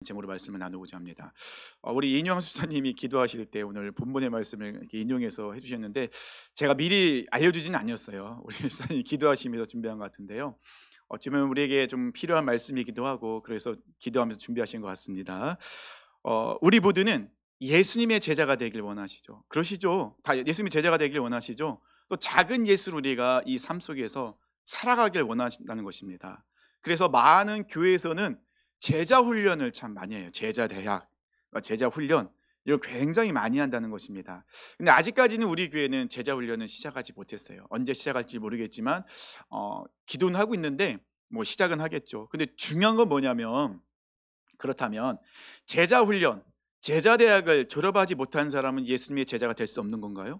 제목으로 말씀을 나누고자 합니다. 우리 이인영 수사님이 기도하실 때 오늘 본문의 말씀을 이렇게 인용해서 해주셨는데 제가 미리 알려주진 않았어요. 우리 수사님이 기도하시면서 준비한 것 같은데요. 어쩌면 우리에게 좀 필요한 말씀이기도 하고 그래서 기도하면서 준비하신 것 같습니다. 우리 모두는 예수님의 제자가 되길 원하시죠. 그러시죠? 다 예수님의 제자가 되길 원하시죠. 또 작은 예수를 우리가 이 삶 속에서 살아가길 원하신다는 것입니다. 그래서 많은 교회에서는 제자 훈련을 참 많이 해요. 제자 대학, 제자 훈련 이걸 굉장히 많이 한다는 것입니다. 근데 아직까지는 우리 교회는 제자 훈련을 시작하지 못했어요. 언제 시작할지 모르겠지만 기도는 하고 있는데 뭐 시작은 하겠죠. 근데 중요한 건 뭐냐면 그렇다면 제자 훈련, 제자 대학을 졸업하지 못한 사람은 예수님의 제자가 될 수 없는 건가요?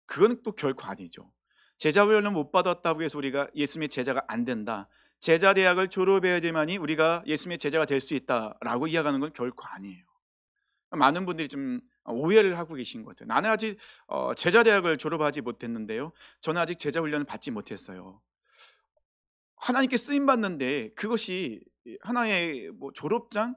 그건 또 결코 아니죠. 제자 훈련을 못 받았다고 해서 우리가 예수님의 제자가 안 된다. 제자 대학을 졸업해야지만이 우리가 예수님의 제자가 될 수 있다라고 이야기하는 건 결코 아니에요. 많은 분들이 좀 오해를 하고 계신 것 같아요. 나는 아직 제자 대학을 졸업하지 못했는데요. 저는 아직 제자 훈련을 받지 못했어요. 하나님께 쓰임 받는데 그것이 하나의 뭐 졸업장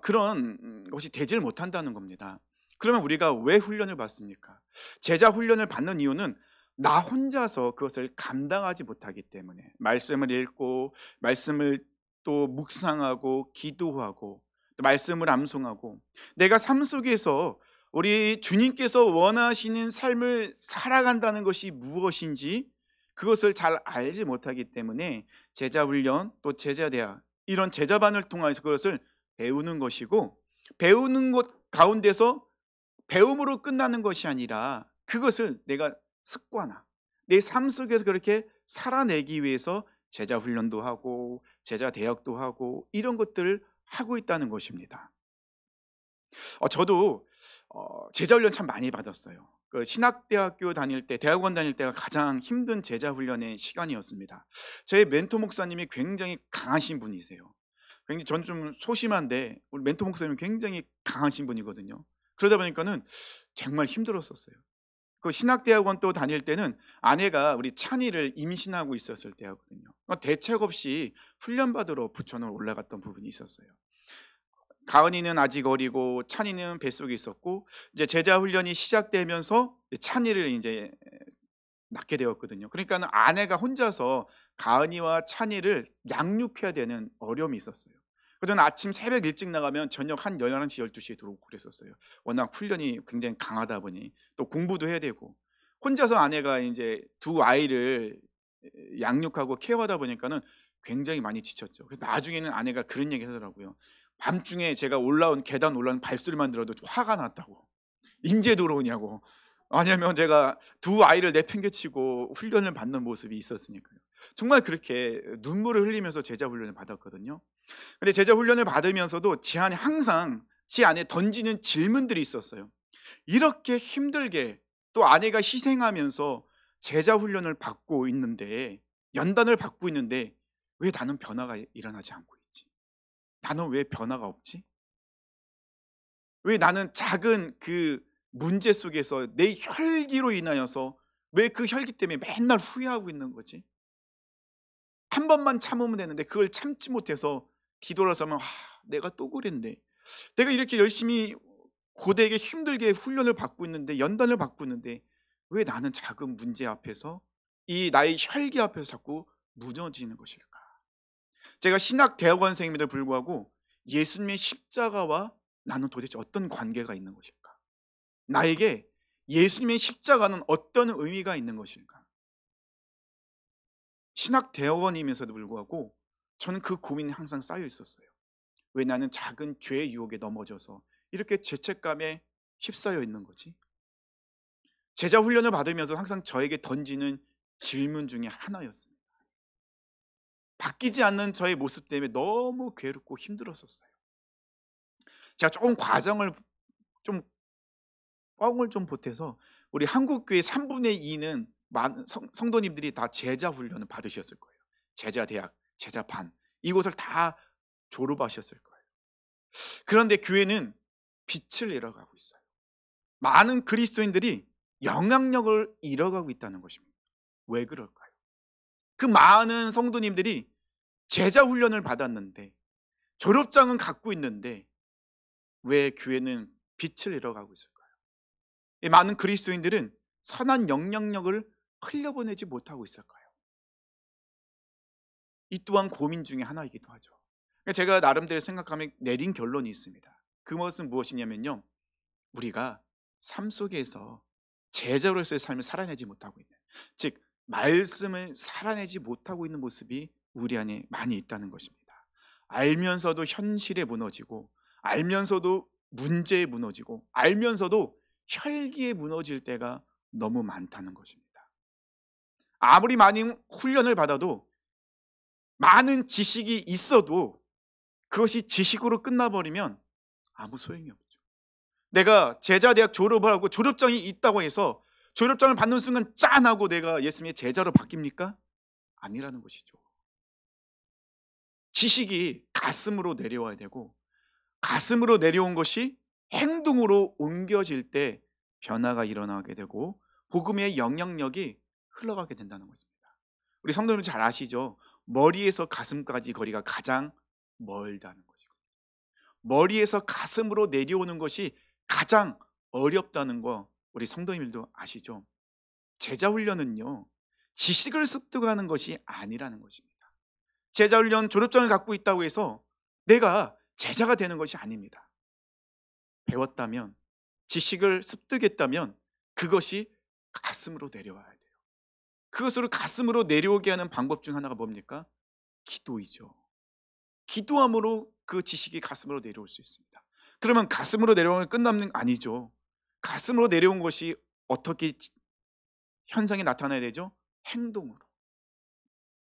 그런 것이 되질 못한다는 겁니다. 그러면 우리가 왜 훈련을 받습니까? 제자 훈련을 받는 이유는 나 혼자서 그것을 감당하지 못하기 때문에 말씀을 읽고 말씀을 또 묵상하고 기도하고 또 말씀을 암송하고 내가 삶 속에서 우리 주님께서 원하시는 삶을 살아간다는 것이 무엇인지 그것을 잘 알지 못하기 때문에 제자 훈련 또 제자 대학 이런 제자반을 통해서 그것을 배우는 것이고 배우는 것 가운데서 배움으로 끝나는 것이 아니라 그것을 내가 습관화 내 삶 속에서 그렇게 살아내기 위해서 제자 훈련도 하고 제자 대학도 하고 이런 것들을 하고 있다는 것입니다. 저도 제자 훈련 참 많이 받았어요. 그 신학대학교 다닐 때 대학원 다닐 때가 가장 힘든 제자 훈련의 시간이었습니다. 저희 멘토 목사님이 굉장히 강하신 분이세요. 굉장히 저는 좀 소심한데 우리 멘토 목사님은 굉장히 강하신 분이거든요. 그러다 보니까는 정말 힘들었었어요. 그 신학대학원 또 다닐 때는 아내가 우리 찬이를 임신하고 있었을 때였거든요. 대책 없이 훈련받으러 부천으로 올라갔던 부분이 있었어요. 가은이는 아직 어리고 찬이는 뱃속에 있었고 이제 제자 훈련이 시작되면서 찬이를 이제 낳게 되었거든요. 그러니까는 아내가 혼자서 가은이와 찬이를 양육해야 되는 어려움이 있었어요. 그래서 저는 아침 새벽 일찍 나가면 저녁 한 11시 12시에 들어오고 그랬었어요. 워낙 훈련이 굉장히 강하다 보니 또 공부도 해야 되고 혼자서 아내가 이제 두 아이를 양육하고 케어하다 보니까는 굉장히 많이 지쳤죠. 그래서 나중에는 아내가 그런 얘기 하더라고요. 밤중에 제가 계단 올라온 발소리만 들어도 화가 났다고. 인제 들어오냐고. 왜냐면 제가 두 아이를 내팽개치고 훈련을 받는 모습이 있었으니까요. 정말 그렇게 눈물을 흘리면서 제자 훈련을 받았거든요. 근데 제자 훈련을 받으면서도 제 안에 항상 제 안에 던지는 질문들이 있었어요. 이렇게 힘들게 또 아내가 희생하면서 제자 훈련을 받고 있는데 연단을 받고 있는데 왜 나는 변화가 일어나지 않고 있지? 나는 왜 변화가 없지? 왜 나는 작은 그 문제 속에서 내 혈기로 인하여서 왜 그 혈기 때문에 맨날 후회하고 있는 거지? 한 번만 참으면 되는데 그걸 참지 못해서 뒤돌아서면 '아 내가 또 그랬네. 내가 이렇게 열심히 고되게 힘들게 훈련을 받고 있는데 연단을 받고 있는데 왜 나는 작은 문제 앞에서 이 나의 혈기 앞에서 자꾸 무너지는 것일까?' 제가 신학 대학원생임에도 불구하고 예수님의 십자가와 나는 도대체 어떤 관계가 있는 것일까? 나에게 예수님의 십자가는 어떤 의미가 있는 것일까? 신학 대학원이면서도 불구하고 저는 그 고민이 항상 쌓여 있었어요. 왜 나는 작은 죄의 유혹에 넘어져서 이렇게 죄책감에 휩싸여 있는 거지? 제자 훈련을 받으면서 항상 저에게 던지는 질문 중에 하나였습니다. 바뀌지 않는 저의 모습 때문에 너무 괴롭고 힘들었었어요. 제가 조금 과정을 좀 뻥을 좀 보태서 우리 한국 교회 3분의 2는 많은 성도님들이 다 제자 훈련을 받으셨을 거예요. 제자 대학, 제자 반 이곳을 다 졸업하셨을 거예요. 그런데 교회는 빛을 잃어가고 있어요. 많은 그리스도인들이 영향력을 잃어가고 있다는 것입니다. 왜 그럴까요? 그 많은 성도님들이 제자 훈련을 받았는데 졸업장은 갖고 있는데 왜 교회는 빛을 잃어가고 있을까요? 이 많은 그리스도인들은 선한 영향력을 흘려보내지 못하고 있을까요? 이 또한 고민 중에 하나이기도 하죠. 제가 나름대로 생각하면 내린 결론이 있습니다. 그것은 무엇이냐면요, 우리가 삶 속에서 제자로서의 삶을 살아내지 못하고 있는, 즉 말씀을 살아내지 못하고 있는 모습이 우리 안에 많이 있다는 것입니다. 알면서도 현실에 무너지고, 알면서도 문제에 무너지고, 알면서도 혈기에 무너질 때가 너무 많다는 것입니다. 아무리 많은 훈련을 받아도, 많은 지식이 있어도 그것이 지식으로 끝나버리면 아무 소용이 없죠. 내가 제자대학 졸업을 하고 졸업장이 있다고 해서 졸업장을 받는 순간 짠 하고 내가 예수님의 제자로 바뀝니까? 아니라는 것이죠. 지식이 가슴으로 내려와야 되고, 가슴으로 내려온 것이 행동으로 옮겨질 때 변화가 일어나게 되고 복음의 영향력이 흘러가게 된다는 것입니다. 우리 성도님 잘 아시죠? 머리에서 가슴까지 거리가 가장 멀다는 것이고, 머리에서 가슴으로 내려오는 것이 가장 어렵다는 거 우리 성도님들도 아시죠? 제자 훈련은요, 지식을 습득하는 것이 아니라는 것입니다. 제자 훈련 졸업장을 갖고 있다고 해서 내가 제자가 되는 것이 아닙니다. 배웠다면, 지식을 습득했다면 그것이 가슴으로 내려와야 돼요. 그것으로 가슴으로 내려오게 하는 방법 중 하나가 뭡니까? 기도이죠. 기도함으로 그 지식이 가슴으로 내려올 수 있습니다. 그러면 가슴으로 내려오면 끝나는 거 아니죠. 가슴으로 내려온 것이 어떻게 현상이 나타나야 되죠? 행동으로.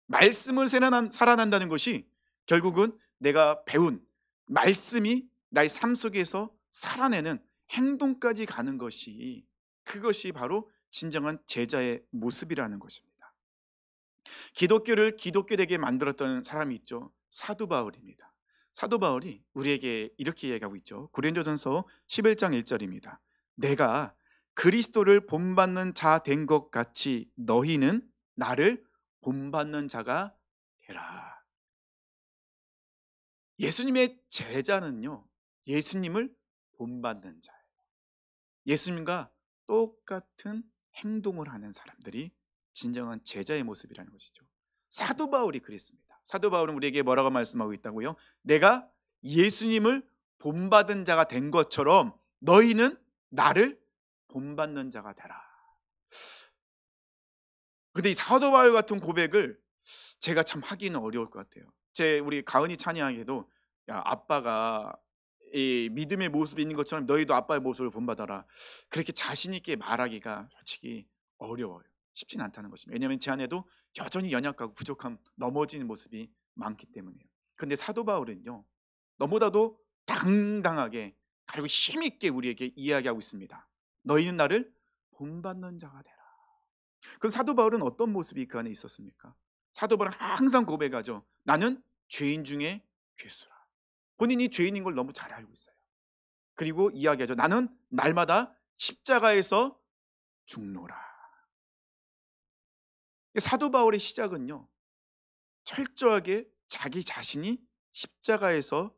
말씀을 살아난다는 것이 결국은 내가 배운 말씀이 나의 삶 속에서 살아내는 행동까지 가는 것이, 그것이 바로 진정한 제자의 모습이라는 것입니다. 기독교를 기독교되게 만들었던 사람이 있죠. 사도 바울입니다. 사도 바울이 우리에게 이렇게 얘기하고 있죠. 고린도전서 11장 1절입니다. 내가 그리스도를 본받는 자 된 것 같이 너희는 나를 본받는 자가 되라. 예수님의 제자는요, 예수님을 본받는 자예요. 예수님과 똑같은 행동을 하는 사람들이 진정한 제자의 모습이라는 것이죠. 사도 바울이 그랬습니다. 사도 바울은 우리에게 뭐라고 말씀하고 있다고요? 내가 예수님을 본받은 자가 된 것처럼 너희는 나를 본받는 자가 되라. 근데 이 사도 바울 같은 고백을 제가 참 하기는 어려울 것 같아요. 우리 가은이 찬양에도, 야, 아빠가 이 믿음의 모습이 있는 것처럼 너희도 아빠의 모습을 본받아라, 그렇게 자신 있게 말하기가 솔직히 어려워요. 쉽진 않다는 것입니다. 왜냐하면 제 안에도 여전히 연약하고 부족함, 넘어지는 모습이 많기 때문이에요. 그런데 사도 바울은요, 너무나도 당당하게 그리고 힘있게 우리에게 이야기하고 있습니다. 너희는 나를 본받는 자가 되라. 그럼 사도 바울은 어떤 모습이 그 안에 있었습니까? 사도 바울은 항상 고백하죠. 나는 죄인 중에 괴수라. 본인이 죄인인 걸 너무 잘 알고 있어요. 그리고 이야기하죠. 나는 날마다 십자가에서 죽노라. 사도 바울의 시작은요, 철저하게 자기 자신이 십자가에서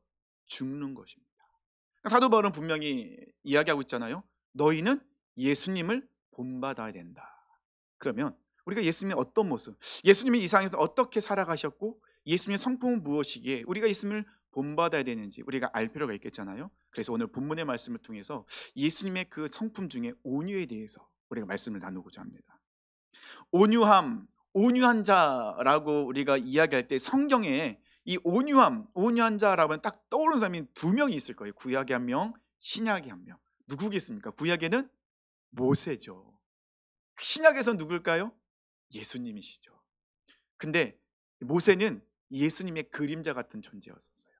죽는 것입니다. 사도 바울은 분명히 이야기하고 있잖아요. 너희는 예수님을 본받아야 된다. 그러면 우리가 예수님의 어떤 모습, 예수님이 이 세상에서 어떻게 살아가셨고 예수님의 성품은 무엇이기에 우리가 예수님을 본받아야 되는지 우리가 알 필요가 있겠잖아요. 그래서 오늘 본문의 말씀을 통해서 예수님의 그 성품 중에 온유에 대해서 우리가 말씀을 나누고자 합니다. 온유함, 온유한 자라고 우리가 이야기할 때 성경에 이 온유함, 온유한 자라면 딱 떠오르는 사람이 두 명이 있을 거예요. 구약에 한 명, 신약에 한 명. 누구겠습니까? 구약에는 모세죠. 신약에서 누굴까요? 예수님이시죠. 근데 모세는 예수님의 그림자 같은 존재였었어요.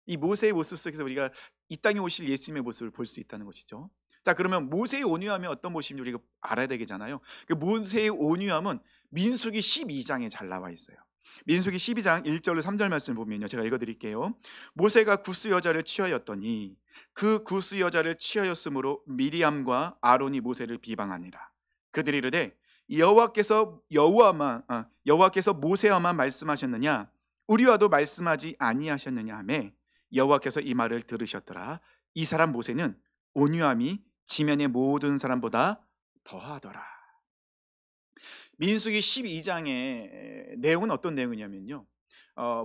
이 모세의 모습 속에서 우리가 이 땅에 오실 예수님의 모습을 볼 수 있다는 것이죠. 자, 그러면 모세의 온유함이 어떤 모습인지 우리가 알아야 되겠잖아요. 그 모세의 온유함은 민수기 12장에 잘 나와 있어요. 민수기 12장 1절 3절 말씀을 보면요, 제가 읽어드릴게요. 모세가 구스 여자를 취하였더니 그 구스 여자를 취하였으므로 미리암과 아론이 모세를 비방하니라. 그들이 이르되 여호와께서 모세와만 말씀하셨느냐 우리와도 말씀하지 아니하셨느냐 하매 여호와께서 이 말을 들으셨더라. 이 사람 모세는 온유함이 지면의 모든 사람보다 더하더라. 민수기 12장의 내용은 어떤 내용이냐면요,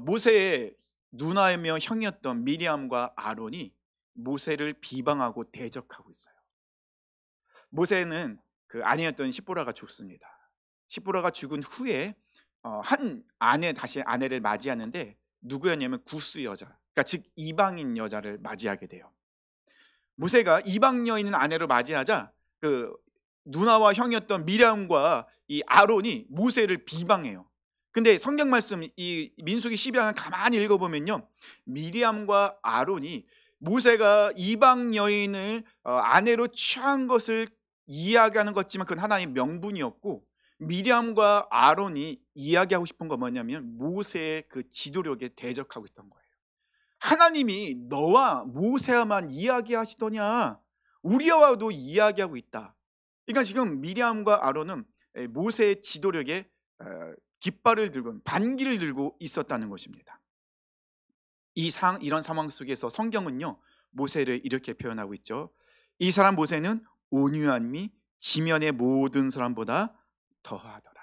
모세의 누나이며 형이었던 미리암과 아론이 모세를 비방하고 대적하고 있어요. 모세는 그 아내였던 시보라가 죽습니다. 시보라가 죽은 후에 한 아내, 다시 아내를 맞이하는데 누구였냐면 구스 여자, 그러니까 즉 이방인 여자를 맞이하게 돼요. 모세가 이방 여인은 아내로 맞이하자 그 누나와 형이었던 미량과 이 아론이 모세를 비방해요. 근데 성경 말씀 이 민수기 12장을 가만히 읽어보면요, 미리암과 아론이 모세가 이방 여인을 아내로 취한 것을 이야기하는 것지만 그건 하나의 명분이었고, 미리암과 아론이 이야기하고 싶은 건 뭐냐면 모세의 그 지도력에 대적하고 있던 거예요. 하나님이 너와 모세와만 이야기하시더냐, 우리와도 이야기하고 있다. 그러니까 지금 미리암과 아론은 모세의 지도력에 깃발을 들고 반기를 들고 있었다는 것입니다. 이런 상황 속에서 성경은요, 모세를 이렇게 표현하고 있죠. 이 사람 모세는 온유함이 지면의 모든 사람보다 더하더라.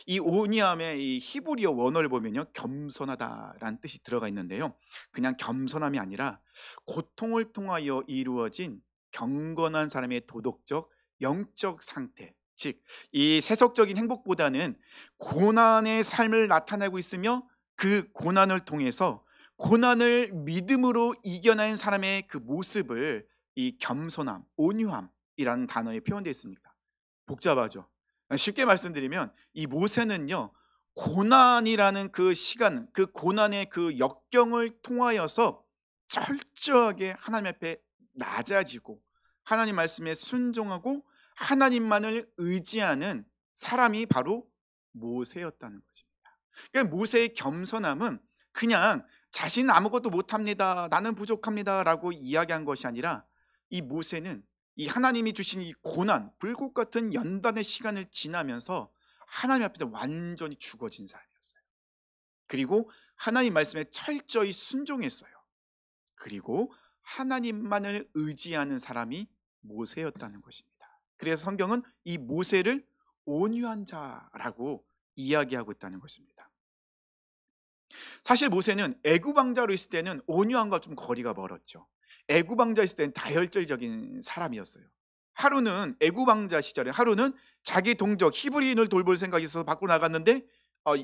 이 온유함의 이 히브리어 원어를 보면요, 겸손하다라는 뜻이 들어가 있는데요, 그냥 겸손함이 아니라 고통을 통하여 이루어진 경건한 사람의 도덕적 영적 상태, 즉 이 세속적인 행복보다는 고난의 삶을 나타내고 있으며 그 고난을 통해서 고난을 믿음으로 이겨낸 사람의 그 모습을 이 겸손함, 온유함이라는 단어에 표현되어 있습니다. 복잡하죠. 쉽게 말씀드리면 이 모세는요, 고난이라는 그 시간, 그 고난의 그 역경을 통하여서 철저하게 하나님 앞에 낮아지고 하나님 말씀에 순종하고 하나님만을 의지하는 사람이 바로 모세였다는 것입니다. 그러니까 모세의 겸손함은 그냥 자신 아무것도 못합니다, 나는 부족합니다 라고 이야기한 것이 아니라, 이 모세는 이 하나님이 주신 이 고난, 불꽃 같은 연단의 시간을 지나면서 하나님 앞에 완전히 죽어진 사람이었어요. 그리고 하나님 말씀에 철저히 순종했어요. 그리고 하나님만을 의지하는 사람이 모세였다는 것입니다. 그래서 성경은 이 모세를 온유한 자라고 이야기하고 있다는 것입니다. 사실 모세는 애굽 왕자로 있을 때는 온유함과 좀 거리가 멀었죠. 애굽 왕자 있을 때는 다혈질적인 사람이었어요. 하루는 애굽 왕자 시절에 하루는 자기 동족 히브리인을 돌볼 생각이 있어서 밖으로 나갔는데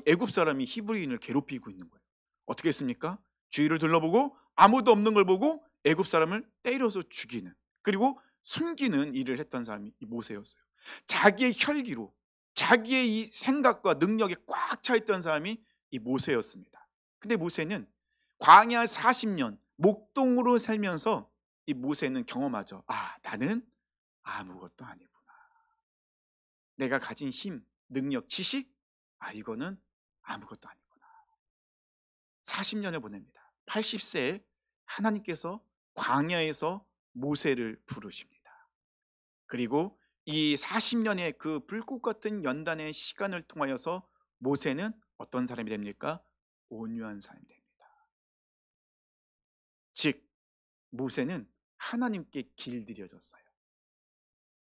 애굽 사람이 히브리인을 괴롭히고 있는 거예요. 어떻게 했습니까? 주위를 둘러보고 아무도 없는 걸 보고 애굽 사람을 때려서 죽이는, 그리고 숨기는 일을 했던 사람이 이 모세였어요. 자기의 혈기로 자기의 이 생각과 능력에 꽉 차 있던 사람이 이 모세였습니다. 근데 모세는 광야 40년 목동으로 살면서 이 모세는 경험하죠. 나는 아무것도 아니구나. 내가 가진 힘, 능력, 지식, 이거는 아무것도 아니구나. 40년을 보냅니다. 80세에 하나님께서 광야에서 모세를 부르십니다. 그리고 이 40년의 그 불꽃 같은 연단의 시간을 통하여서 모세는 어떤 사람이 됩니까? 온유한 사람이 됩니다. 즉 모세는 하나님께 길들여졌어요.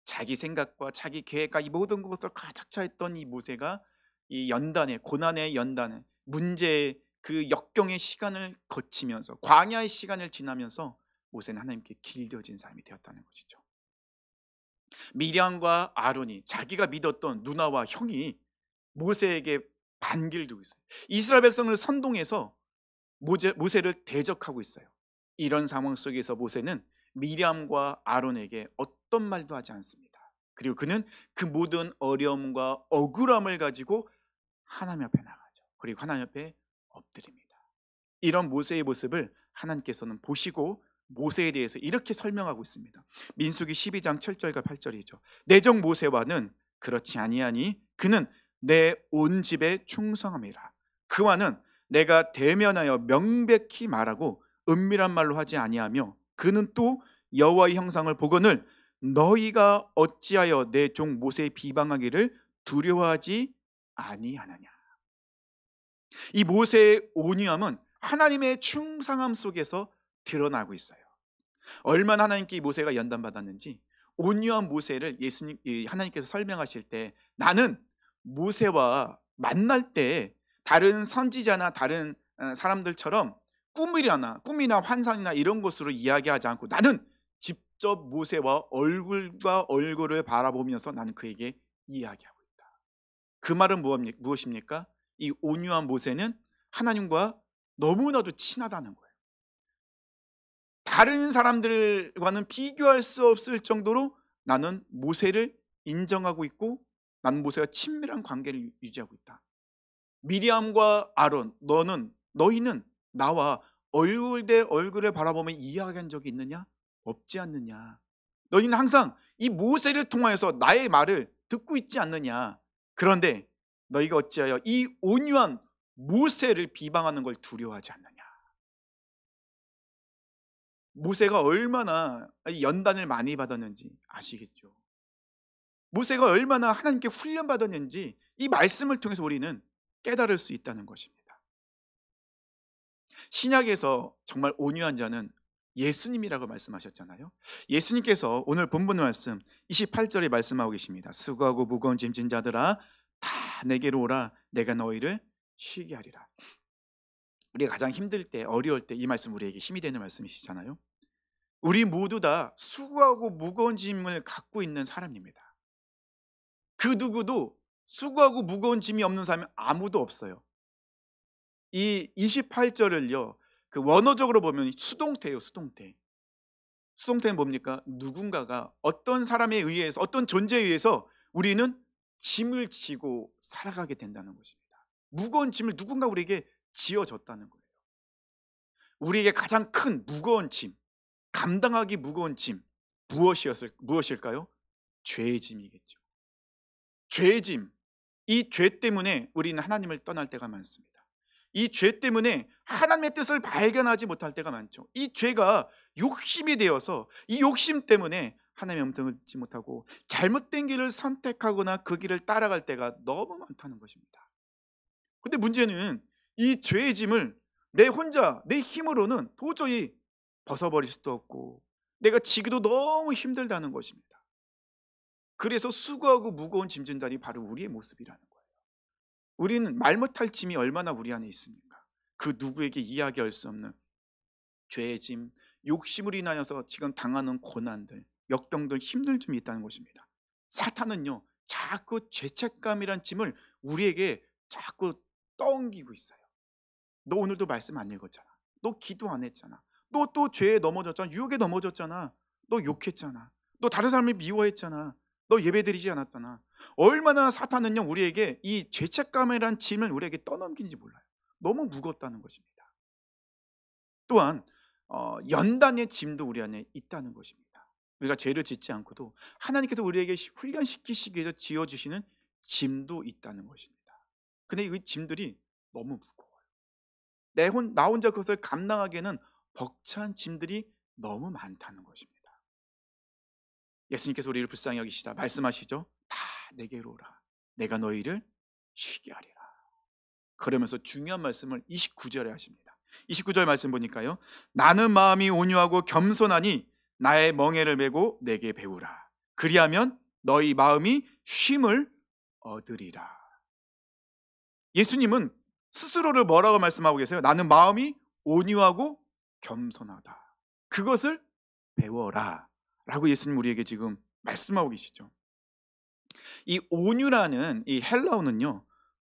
자기 생각과 자기 계획과 이 모든 것을 가득 차 있던 이 모세가 이 연단의 고난의 연단의 문제의 그 역경의 시간을 거치면서 광야의 시간을 지나면서 모세는 하나님께 길들여진 사람이 되었다는 것이죠. 미량과 아론이 자기가 믿었던 누나와 형이 모세에게 반기를 두고 있어요. 이스라엘 백성을 선동해서 모세를 대적하고 있어요. 이런 상황 속에서 모세는 미리암과 아론에게 어떤 말도 하지 않습니다. 그리고 그는 그 모든 어려움과 억울함을 가지고 하나님 앞에 나가죠. 그리고 하나님 앞에 엎드립니다. 이런 모세의 모습을 하나님께서는 보시고 모세에 대해서 이렇게 설명하고 있습니다. 민수기 12장 7절과 8절이죠. 내종 모세와는 그렇지 아니하니 그는 내 온 집에 충성함이라. 그와는 내가 대면하여 명백히 말하고 은밀한 말로 하지 아니하며 그는 또 여호와의 형상을 보거늘 너희가 어찌하여 내 종 모세의 비방하기를 두려워하지 아니하느냐. 이 모세의 온유함은 하나님의 충성함 속에서 드러나고 있어요. 얼마나 하나님께 이 모세가 연단받았는지 온유한 모세를 하나님께서 설명하실 때, 나는 모세와 만날 때 다른 선지자나 다른 사람들처럼 꿈이나 환상이나 이런 것으로 이야기하지 않고, 나는 직접 모세와 얼굴과 얼굴을 바라보면서 나는 그에게 이야기하고 있다. 그 말은 무엇입니까? 이 온유한 모세는 하나님과 너무나도 친하다는 거예요. 다른 사람들과는 비교할 수 없을 정도로 나는 모세를 인정하고 있고, 나는 모세와 친밀한 관계를 유지하고 있다. 미리암과 아론, 너희는 나와 얼굴 대 얼굴을 바라보며 이야기한 적이 있느냐? 없지 않느냐? 너희는 항상 이 모세를 통하여서 나의 말을 듣고 있지 않느냐? 그런데 너희가 어찌하여 이 온유한 모세를 비방하는 걸 두려워하지 않느냐? 모세가 얼마나 연단을 많이 받았는지 아시겠죠? 모세가 얼마나 하나님께 훈련받았는지 이 말씀을 통해서 우리는 깨달을 수 있다는 것입니다. 신약에서 정말 온유한 자는 예수님이라고 말씀하셨잖아요. 예수님께서 오늘 본문 말씀 28절에 말씀하고 계십니다. 수고하고 무거운 짐진 자들아 다 내게로 오라, 내가 너희를 쉬게 하리라. 우리가 가장 힘들 때, 어려울 때 이 말씀 우리에게 힘이 되는 말씀이시잖아요. 우리 모두 다 수고하고 무거운 짐을 갖고 있는 사람입니다. 그 누구도 수고하고 무거운 짐이 없는 사람이 아무도 없어요. 이 28절을요, 그 원어적으로 보면 수동태예요. 수동태는 뭡니까? 누군가가 어떤 사람에 의해서, 어떤 존재에 의해서 우리는 짐을 지고 살아가게 된다는 것입니다. 무거운 짐을 누군가 우리에게 지어줬다는 거예요. 우리에게 가장 큰 무거운 짐, 감당하기 무거운 짐 무엇일까요? 죄의 짐이겠죠. 죄의 짐. 이 죄 때문에 우리는 하나님을 떠날 때가 많습니다. 이 죄 때문에 하나님의 뜻을 발견하지 못할 때가 많죠. 이 죄가 욕심이 되어서 이 욕심 때문에 하나님의 음성을 듣지 못하고 잘못된 길을 선택하거나 그 길을 따라갈 때가 너무 많다는 것입니다. 근데 문제는 이 죄의 짐을 내 혼자, 내 힘으로는 도저히 벗어버릴 수도 없고 내가 지기도 너무 힘들다는 것입니다. 그래서 수고하고 무거운 짐진다니 바로 우리의 모습이라는 거예요. 우리는 말 못할 짐이 얼마나 우리 안에 있습니까? 그 누구에게 이야기할 수 없는 죄의 짐, 욕심으로 인하여서 지금 당하는 고난들, 역경들, 힘들점이 있다는 것입니다. 사탄은요, 자꾸 죄책감이란 짐을 우리에게 자꾸 떠옮기고 있어요. 너 오늘도 말씀 안 읽었잖아. 너 기도 안 했잖아. 너 또 죄에 넘어졌잖아. 유혹에 넘어졌잖아. 너 욕했잖아. 너 다른 사람을 미워했잖아. 너 예배드리지 않았잖아. 얼마나 사탄은요, 우리에게 이 죄책감이란 짐을 우리에게 떠넘기는지 몰라요. 너무 무겁다는 것입니다. 또한 연단의 짐도 우리 안에 있다는 것입니다. 우리가 죄를 짓지 않고도 하나님께서 우리에게 훈련시키시기 위해서 지어주시는 짐도 있다는 것입니다. 근데 이 짐들이 너무 무거워요. 나 혼자 그것을 감당하기에는 벅찬 짐들이 너무 많다는 것입니다. 예수님께서 우리를 불쌍히 여기시다 말씀하시죠. 다 내게로 오라, 내가 너희를 쉬게 하리라. 그러면서 중요한 말씀을 29절에 하십니다. 29절 말씀 보니까요, 나는 마음이 온유하고 겸손하니 나의 멍에를 메고 내게 배우라. 그리하면 너희 마음이 쉼을 얻으리라. 예수님은 스스로를 뭐라고 말씀하고 계세요? 나는 마음이 온유하고 겸손하다. 그것을 배워라 라고 예수님 우리에게 지금 말씀하고 계시죠. 이 온유라는 이 헬라어는요,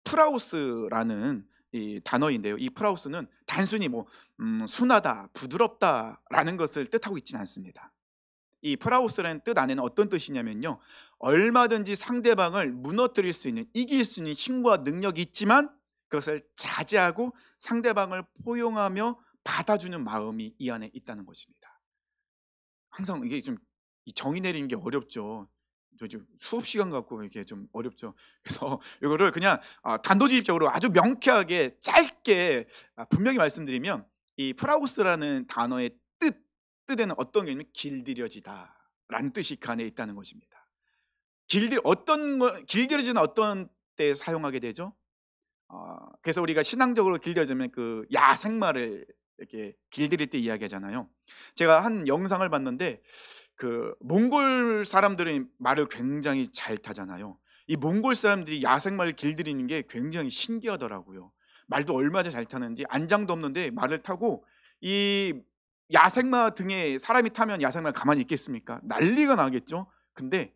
프라우스라는 이 단어인데요. 이 프라우스는 단순히 순하다, 부드럽다라는 것을 뜻하고 있지는 않습니다. 이 프라우스라는 뜻 안에는 어떤 뜻이냐면요, 얼마든지 상대방을 무너뜨릴 수 있는, 이길 수 있는 힘과 능력이 있지만 그것을 자제하고 상대방을 포용하며 받아주는 마음이 이 안에 있다는 것입니다. 항상 이게 좀 정의 내리는 게 어렵죠. 좀 수업 시간 갖고 이게 좀 어렵죠. 그래서 이거를 그냥 단도직입적으로 아주 명쾌하게 짧게 분명히 말씀드리면, 이 프라우스라는 단어의 뜻에는 어떤 게 있냐면 길들여지다라는 뜻이 그 안에 있다는 것입니다. 길들여지는 어떤 때 사용하게 되죠? 그래서 우리가 신앙적으로 길들여지면 그 야생마를 이렇게 길들일 때 이야기하잖아요. 제가 한 영상을 봤는데 그 몽골 사람들은 말을 굉장히 잘 타잖아요. 이 몽골 사람들이 야생마를 길들이는 게 굉장히 신기하더라고요. 말도 얼마나 잘 타는지 안장도 없는데 말을 타고 이 야생마 등에 사람이 타면 야생마가 가만히 있겠습니까? 난리가 나겠죠. 근데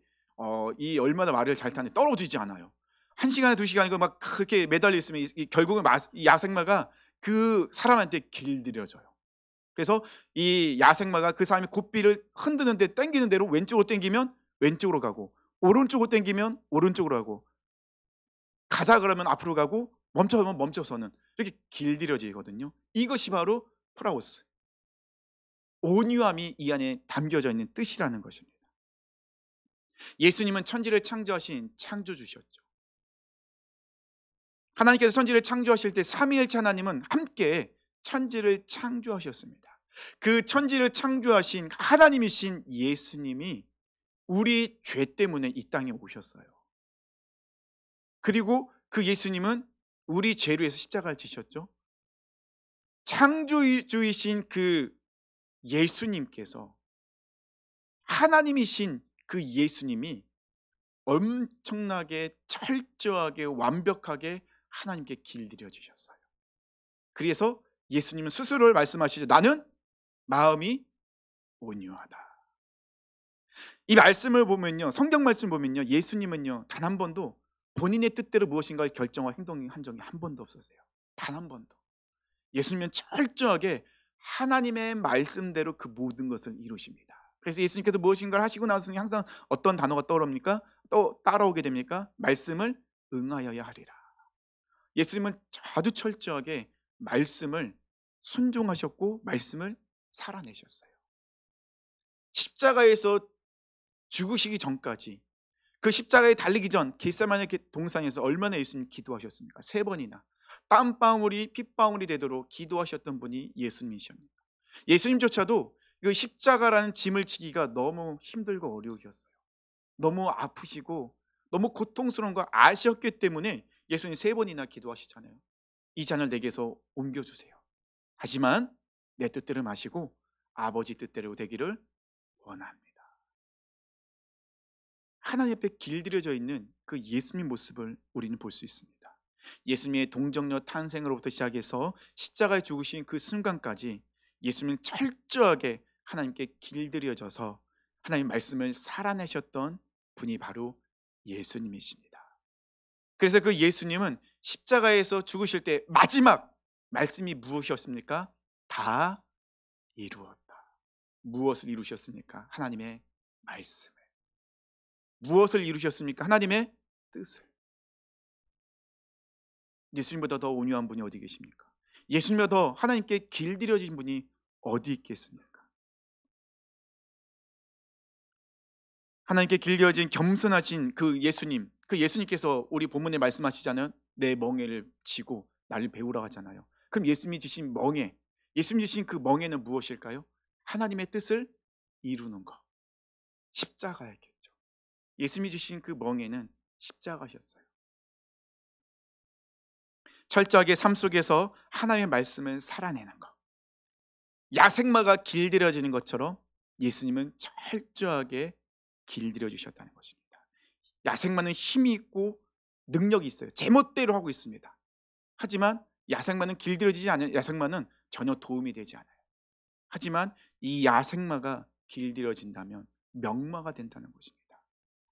이 얼마나 말을 잘 타는지 떨어지지 않아요. 1시간에 2시간이고 막 그렇게 매달려 있으면 결국은 이 야생마가 그 사람한테 길들여져요. 그래서 이 야생마가 그 사람이 고삐를 흔드는데 당기는 대로 왼쪽으로 당기면 왼쪽으로 가고 오른쪽으로 당기면 오른쪽으로 가고 가자 그러면 앞으로 가고 멈춰 그러면 멈춰서는 이렇게 길들여지거든요. 이것이 바로 프라우스, 온유함이 이 안에 담겨져 있는 뜻이라는 것입니다. 예수님은 천지를 창조하신 창조주셨죠. 하나님께서 천지를 창조하실 때 삼위일체 하나님은 함께 천지를 창조하셨습니다. 그 천지를 창조하신 하나님이신 예수님이 우리 죄 때문에 이 땅에 오셨어요. 그리고 그 예수님은 우리 죄로 해서 십자가를 지셨죠. 창조주이신 그 예수님께서, 하나님이신 그 예수님이 엄청나게 철저하게 완벽하게 하나님께 길들여 주셨어요. 그래서 예수님은 스스로 말씀하시죠. 나는 마음이 온유하다. 이 말씀을 보면요, 성경 말씀 보면요, 예수님은요 단 한 번도 본인의 뜻대로 무엇인가를 결정할 행동한 적이 한 번도 없으세요. 단 한 번도. 예수님은 철저하게 하나님의 말씀대로 그 모든 것을 이루십니다. 그래서 예수님께서 무엇인가를 하시고 나서 항상 어떤 단어가 떠오릅니까? 또 따라오게 됩니까? 말씀을 응하여야 하리라. 예수님은 아주 철저하게 말씀을 순종하셨고 말씀을 살아내셨어요. 십자가에서 죽으시기 전까지, 그 십자가에 달리기 전 겟세마네 동산에서 얼마나 예수님 기도하셨습니까? 3번이나 땀방울이 핏방울이 되도록 기도하셨던 분이 예수님이십니다. 예수님조차도 그 십자가라는 짐을 지기가 너무 힘들고 어려우셨어요. 너무 아프시고 너무 고통스러운 거 아셨기 때문에 예수님 3번이나 기도하시잖아요. 이 잔을 내게서 옮겨주세요. 하지만 내 뜻대로 마시고 아버지 뜻대로 되기를 원합니다. 하나님 앞에 길들여져 있는 그 예수님 모습을 우리는 볼 수 있습니다. 예수님의 동정녀 탄생으로부터 시작해서 십자가에 죽으신 그 순간까지 예수님은 철저하게 하나님께 길들여져서 하나님 말씀을 살아내셨던 분이 바로 예수님이십니다. 그래서 그 예수님은 십자가에서 죽으실 때 마지막 말씀이 무엇이었습니까? 다 이루었다. 무엇을 이루셨습니까? 하나님의 말씀을. 무엇을 이루셨습니까? 하나님의 뜻을. 예수님보다 더 온유한 분이 어디 계십니까? 예수님보다 더 하나님께 길들여진 분이 어디 있겠습니까? 하나님께 길들여진 겸손하신 그 예수님, 그 예수님께서 우리 본문에 말씀하시잖아요. 내 멍에를 지고 나를 배우라 하잖아요. 그럼 예수님이 주신 멍에, 예수님이 주신 그 멍에는 무엇일까요? 하나님의 뜻을 이루는 것, 십자가였겠죠. 예수님이 주신 그 멍에는 십자가셨어요. 철저하게 삶 속에서 하나님의 말씀을 살아내는 것, 야생마가 길들여지는 것처럼 예수님은 철저하게 길들여 주셨다는 것입니다. 야생마는 힘이 있고 능력이 있어요. 제멋대로 하고 있습니다. 하지만 야생마는 길들여지지 않은 야생마는 전혀 도움이 되지 않아요. 하지만 이 야생마가 길들여진다면 명마가 된다는 것입니다.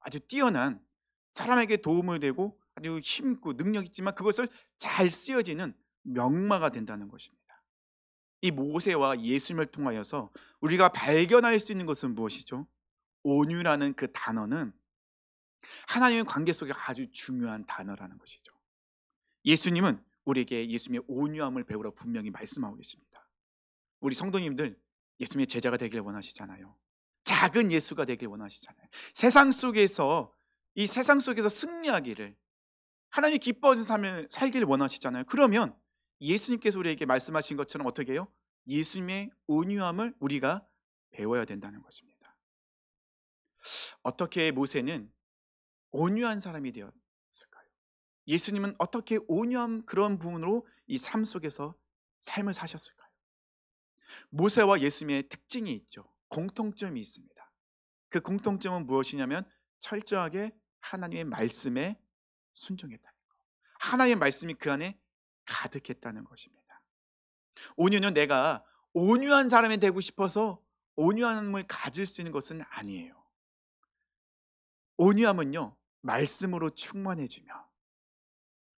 아주 뛰어난, 사람에게 도움을 되고 아주 힘있고 능력 있지만 그것을 잘 쓰여지는 명마가 된다는 것입니다. 이 모세와 예수님을 통하여서 우리가 발견할 수 있는 것은 무엇이죠? 온유라는 그 단어는 하나님의 관계 속에 아주 중요한 단어라는 것이죠. 예수님은 우리에게 예수님의 온유함을 배우라 분명히 말씀하고 계십니다. 우리 성도님들 예수님의 제자가 되길 원하시잖아요. 작은 예수가 되길 원하시잖아요. 세상 속에서, 이 세상 속에서 승리하기를, 하나님이 기뻐하는 삶을 살기를 원하시잖아요. 그러면 예수님께서 우리에게 말씀하신 것처럼 어떻게 해요? 예수님의 온유함을 우리가 배워야 된다는 것입니다. 어떻게 모세는 온유한 사람이 되었을까요? 예수님은 어떻게 온유한 그런 부분으로 이 삶 속에서 삶을 사셨을까요? 모세와 예수님의 특징이 있죠. 공통점이 있습니다. 그 공통점은 무엇이냐면 철저하게 하나님의 말씀에 순종했다는 것. 하나님의 말씀이 그 안에 가득했다는 것입니다. 온유는 내가 온유한 사람이 되고 싶어서 온유함을 가질 수 있는 것은 아니에요. 온유함은요, 말씀으로 충만해지며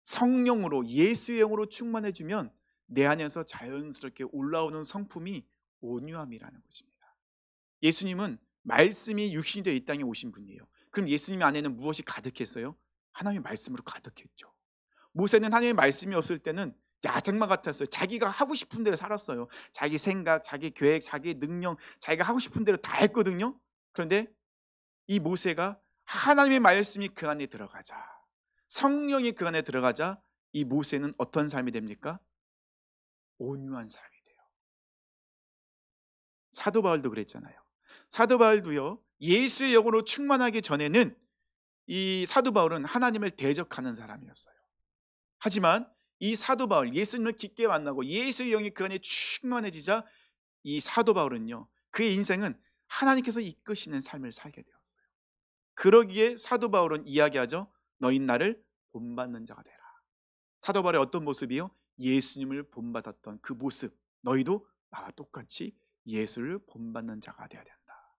성령으로 예수의 영으로 충만해지면 내 안에서 자연스럽게 올라오는 성품이 온유함이라는 것입니다. 예수님은 말씀이 육신이 되어 이 땅에 오신 분이에요. 그럼 예수님 안에는 무엇이 가득했어요? 하나님의 말씀으로 가득했죠. 모세는 하나님의 말씀이 없을 때는 야생마 같았어요. 자기가 하고 싶은 대로 살았어요. 자기 생각, 자기 계획, 자기 능력, 자기가 하고 싶은 대로 다 했거든요. 그런데 이 모세가 하나님의 말씀이 그 안에 들어가자, 성령이 그 안에 들어가자, 이 모세는 어떤 삶이 됩니까? 온유한 삶이 돼요. 사도 바울도 그랬잖아요. 사도 바울도요, 예수의 영으로 충만하기 전에는 이 사도 바울은 하나님을 대적하는 사람이었어요. 하지만 이 사도 바울, 예수님을 깊게 만나고 예수의 영이 그 안에 충만해지자 이 사도 바울은요, 그의 인생은 하나님께서 이끄시는 삶을 살게 되었어요. 그러기에 사도 바울은 이야기하죠. 너희 나를 본받는 자가 되라. 사도 바울의 어떤 모습이요? 예수님을 본받았던 그 모습. 너희도 나와 똑같이 예수를 본받는 자가 되어야 된다.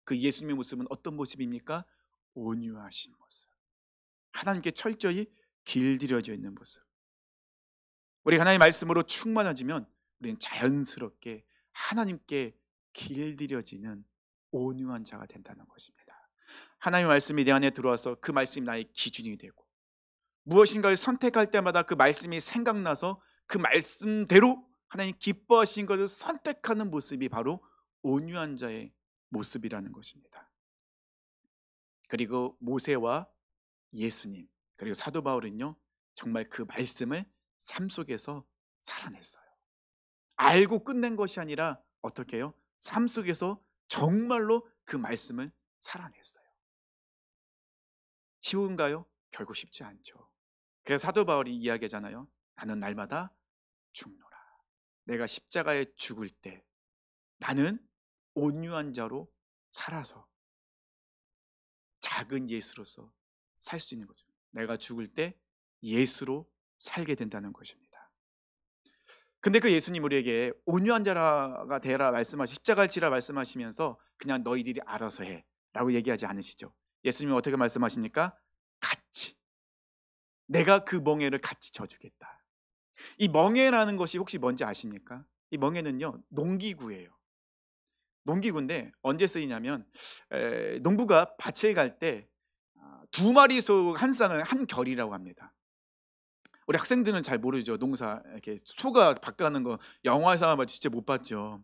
그 예수님의 모습은 어떤 모습입니까? 온유하신 모습. 하나님께 철저히 길들여져 있는 모습. 우리 하나님의 말씀으로 충만해지면 우리는 자연스럽게 하나님께 길들여지는 온유한 자가 된다는 것입니다. 하나님의 말씀이 내 안에 들어와서 그 말씀이 나의 기준이 되고 무엇인가를 선택할 때마다 그 말씀이 생각나서 그 말씀대로 하나님 기뻐하신 것을 선택하는 모습이 바로 온유한 자의 모습이라는 것입니다. 그리고 모세와 예수님 그리고 사도 바울은요, 정말 그 말씀을 삶 속에서 살아냈어요. 알고 끝낸 것이 아니라 어떻게 해요? 삶 속에서 정말로 그 말씀을 살아냈어요. 쉬운가요? 결국 쉽지 않죠. 그래서 사도 바울이 이야기하잖아요. 나는 날마다 죽노라. 내가 십자가에 죽을 때 나는 온유한 자로 살아서 작은 예수로서 살 수 있는 거죠. 내가 죽을 때 예수로 살게 된다는 것입니다. 근데 그 예수님 우리에게 온유한 자가 되라 말씀하시 십자가를 지라 말씀하시면서 그냥 너희들이 알아서 해 라고 얘기하지 않으시죠. 예수님은 어떻게 말씀하십니까? 같이 내가 그 멍에를 같이 져주겠다. 이 멍에라는 것이 혹시 뭔지 아십니까? 이 멍에는요, 농기구예요. 농기구인데 언제 쓰이냐면 농부가 밭을 갈 때 두 마리 소 한 쌍을 한 결이라고 합니다. 우리 학생들은 잘 모르죠. 농사 이렇게 소가 바꿔가는 거 영화에서 아마 진짜 못 봤죠.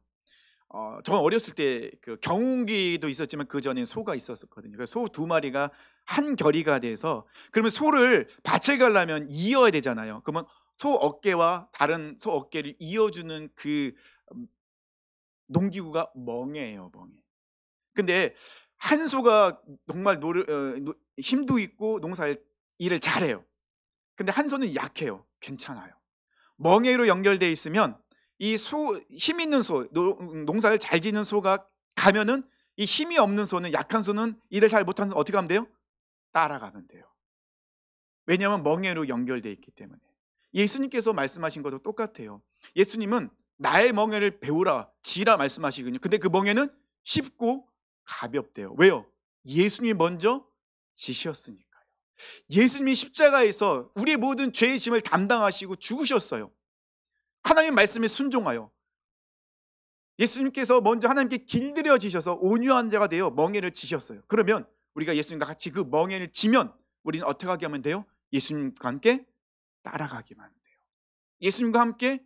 저 어렸을 때 그 경운기도 있었지만 그 전에 소가 있었거든요. 그래서 소 두 마리가 한 결이가 돼서 그러면 소를 밭을 가려면 이어야 되잖아요. 그러면 소 어깨와 다른 소 어깨를 이어주는 그 농기구가 멍에예요, 멍에. 근데 한 소가 정말 힘도 있고 일을 잘해요. 근데 한 소는 약해요. 괜찮아요. 멍에로 연결되어 있으면 이 힘 있는 소, 농사를 잘 짓는 소가 가면은 이 힘이 없는 소는 약한 소는 일을 잘 못하는 소 어떻게 하면 돼요? 따라가면 돼요. 왜냐하면 멍에로 연결되어 있기 때문에. 예수님께서 말씀하신 것도 똑같아요. 예수님은 나의 멍에를 배우라, 지라 말씀하시거든요. 근데 그 멍에는 쉽고 가볍대요. 왜요? 예수님이 먼저 지셨으니까요. 예수님이 십자가에서 우리의 모든 죄의 짐을 담당하시고 죽으셨어요. 하나님의 말씀에 순종하여 예수님께서 먼저 하나님께 길들여지셔서 온유한 자가 되어 멍에를 지셨어요. 그러면 우리가 예수님과 같이 그 멍에를 지면 우리는 어떻게 하게 하면 돼요? 예수님과 함께 따라가기만 하면 돼요. 예수님과 함께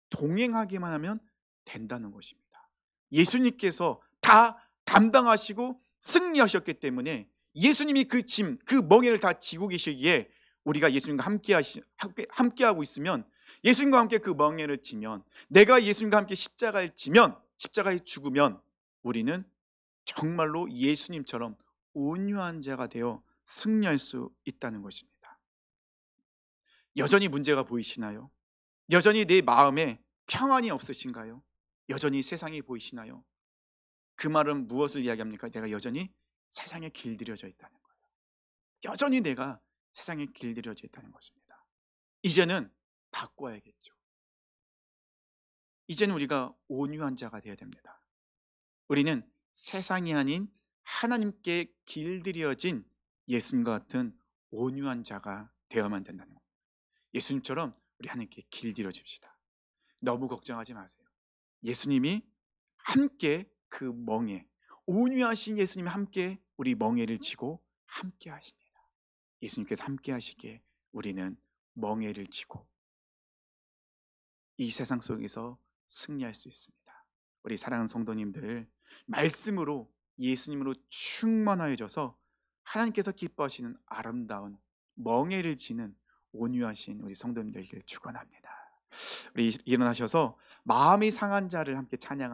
동행하기만 하면 된다는 것입니다. 예수님께서 다 담당하시고 승리하셨기 때문에 예수님이 그 짐, 그 멍에를 다 지고 계시기에 우리가 예수님과 함께하고 있으면 예수님과 함께 그 멍에를 지면 내가 예수님과 함께 십자가에 지면 십자가에 죽으면 우리는 정말로 예수님처럼 온유한 자가 되어 승리할 수 있다는 것입니다. 여전히 문제가 보이시나요? 여전히 내 마음에 평안이 없으신가요? 여전히 세상이 보이시나요? 그 말은 무엇을 이야기합니까? 내가 여전히 세상에 길들여져 있다는 거예요. 여전히 내가 세상에 길들여져 있다는 것입니다. 이제는 바꿔야겠죠. 이제는 우리가 온유한 자가 되어야 됩니다. 우리는 세상이 아닌 하나님께 길들여진 예수님과 같은 온유한 자가 되어야만 된다는 겁니다. 예수님처럼 우리 하나님께 길들여집시다. 너무 걱정하지 마세요. 예수님이 함께 그 멍에, 온유하신 예수님이 함께 우리 멍에를 지고 함께 하십니다. 예수님께서 함께 하시기에 우리는 멍에를 지고 이 세상 속에서 승리할 수 있습니다. 우리 사랑하는 성도님들, 말씀으로 예수님으로 충만하여져서 하나님께서 기뻐하시는 아름다운 멍에를 지는 온유하신 우리 성도님들 되기를 축원합니다. 우리 일어나셔서 마음이 상한 자를 함께 찬양하시죠.